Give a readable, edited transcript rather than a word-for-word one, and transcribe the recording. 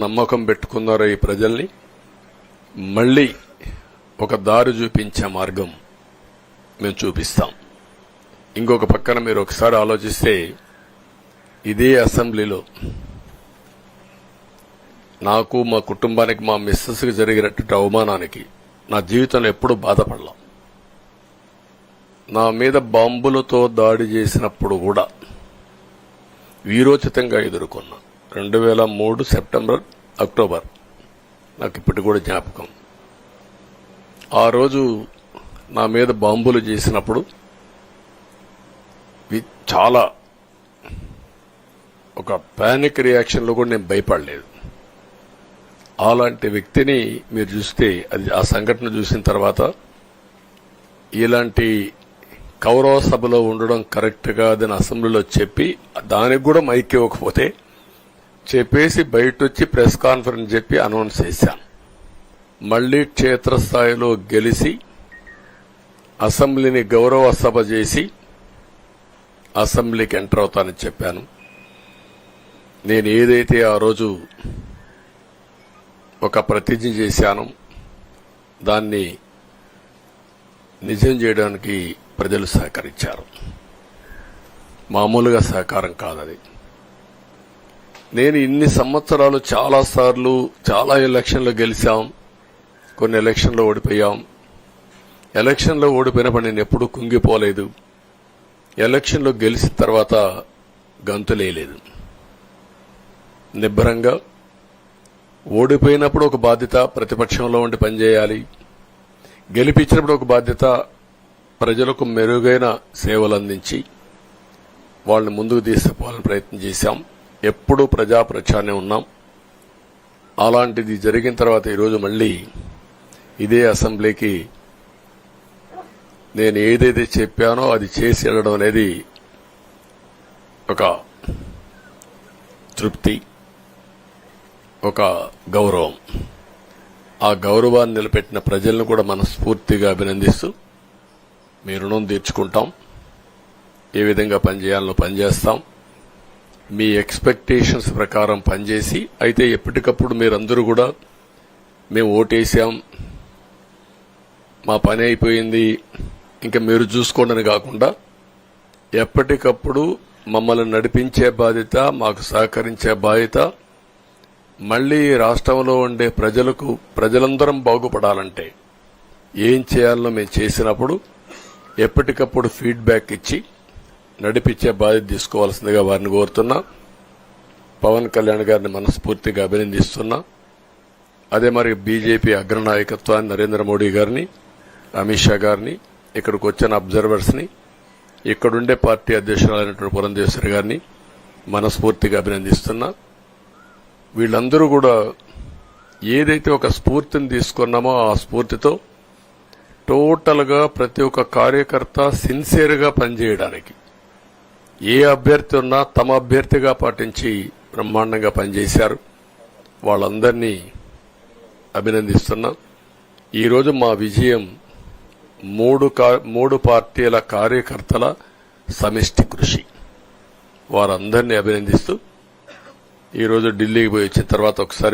నమ్మకం పెట్టుకున్నారో ఈ ప్రజల్ని మళ్లీ ఒక దారి చూపించే మార్గం మేము చూపిస్తాం. ఇంకొక పక్కన మీరు ఒకసారి ఆలోచిస్తే ఇదే అసెంబ్లీలో నాకు మా కుటుంబానికి మా మిస్సెస్కి జరిగినటువంటి అవమానానికి నా జీవితంలో ఎప్పుడూ బాధపడలా. నా మీద బాంబులతో దాడి చేసినప్పుడు కూడా వీరోచితంగా ఎదుర్కొన్నా. 2003 సెప్టెంబర్ అక్టోబర్ నాకు ఇప్పటికి కూడా జ్ఞాపకం. ఆ రోజు నా మీద బాంబులు చేసినప్పుడు చాలా ఒక పానిక్ రియాక్షన్లో కూడా నేను భయపడలేదు. అలాంటి వ్యక్తిని మీరు చూస్తే అది ఆ సంఘటన చూసిన తర్వాత ఇలాంటి కౌరవ సభలో ఉండడం కరెక్ట్ కాదని అసెంబ్లీలో చెప్పి దానికి కూడా మైక్ ఇవ్వకపోతే చెప్పేసి బయటొచ్చి ప్రెస్ కాన్ఫరెన్స్ చెప్పి అనౌన్స్ చేశాను. మళ్లీ క్షేత్రస్థాయిలో గెలిచి అసెంబ్లీని గౌరవ సభ చేసి అసెంబ్లీకి ఎంటర్ అవుతానని చెప్పాను. నేను ఏదైతే ఆ రోజు ఒక ప్రతిజ్ఞ చేశాను దాన్ని నిజం చేయడానికి ప్రజలు సహకరించారు. మామూలుగా సహకారం కాదది. నేను ఇన్ని సంవత్సరాలు చాలాసార్లు చాలా ఎలక్షన్లు గెలిచాం, కొన్ని ఎలక్షన్లో ఓడిపోయాం. ఎలక్షన్లో ఓడిపోయినప్పుడు నేను ఎప్పుడూ కుంగిపోలేదు. ఎలక్షన్లో గెలిచిన తర్వాత గంతులేయలేదు. నిబ్బరంగా ఓడిపోయినప్పుడు ఒక బాధ్యత ప్రతిపక్షంలో ఉండి పనిచేయాలి, గెలిపించినప్పుడు ఒక బాధ్యత ప్రజలకు మెరుగైన సేవలు అందించి వాళ్ళని ముందుకు తీసుకుపోవాలని ప్రయత్నం చేశాం. ఎప్పుడూ ప్రజాప్రచారనే ఉన్నాం. అలాంటిది జరిగిన తర్వాత ఈరోజు మళ్లీ ఇదే అసెంబ్లీకి నేను ఏదైతే చెప్పానో అది చేసి వెళ్ళడం అనేది ఒక తృప్తి, ఒక గౌరవం. ఆ గౌరవాన్ని నిలబెట్టిన ప్రజలను కూడా మనస్ఫూర్తిగా అభినందిస్తూ మీ రుణం తీర్చుకుంటాం. ఏ విధంగా పనిచేయాలో పనిచేస్తాం. మీ ఎక్స్పెక్టేషన్స్ ప్రకారం పనిచేసి అయితే ఎప్పటికప్పుడు మీరందరూ కూడా మేము ఓటేశాం, మా పని అయిపోయింది, ఇంకా మీరు చూసుకోండి కాకుండా ఎప్పటికప్పుడు మమ్మల్ని నడిపించే బాధ్యత, మాకు సహకరించే బాధ్యత, మళ్లీ రాష్ట్రంలో ఉండే ప్రజలందరం బాగుపడాలంటే ఏం చేయాలో మేము చేసినప్పుడు ఎప్పటికప్పుడు ఫీడ్బ్యాక్ ఇచ్చి నడిపించే బాధ్యత తీసుకోవాల్సిందిగా వారిని కోరుతున్నా. పవన్ కళ్యాణ్ గారిని మనస్ఫూర్తిగా అభినందిస్తున్నా. అదే మరి బీజేపీ అగ్రనాయకత్వాన్ని నరేంద్ర మోడీ గారిని, అమిత్ షా గారిని, ఇక్కడికి వచ్చిన అబ్జర్వర్స్ ని, ఇక్కడుండే పార్టీ అధ్యక్షురాలైనటువంటి పురంధేశ్వరి గారిని మనస్ఫూర్తిగా అభినందిస్తున్నా. వీళ్ళందరూ కూడా ఏదైతే ఒక స్ఫూర్తిని తీసుకున్నామో ఆ స్ఫూర్తితో టోటల్ గా ప్రతి ఒక్క కార్యకర్త సిన్సియర్ గా పనిచేయడానికి ఏ అభ్యర్థి ఉన్నా తమ అభ్యర్థిగా పాటించి బ్రహ్మాండంగా పనిచేశారు. వాళ్ళందరినీ అభినందిస్తున్నా. ఈరోజు మా విజయం మూడు పార్టీల కార్యకర్తల సమిష్టి కృషి. వారందరినీ అభినందిస్తూ ఈరోజు ఢిల్లీకి పోయి వచ్చిన తర్వాత ఒకసారి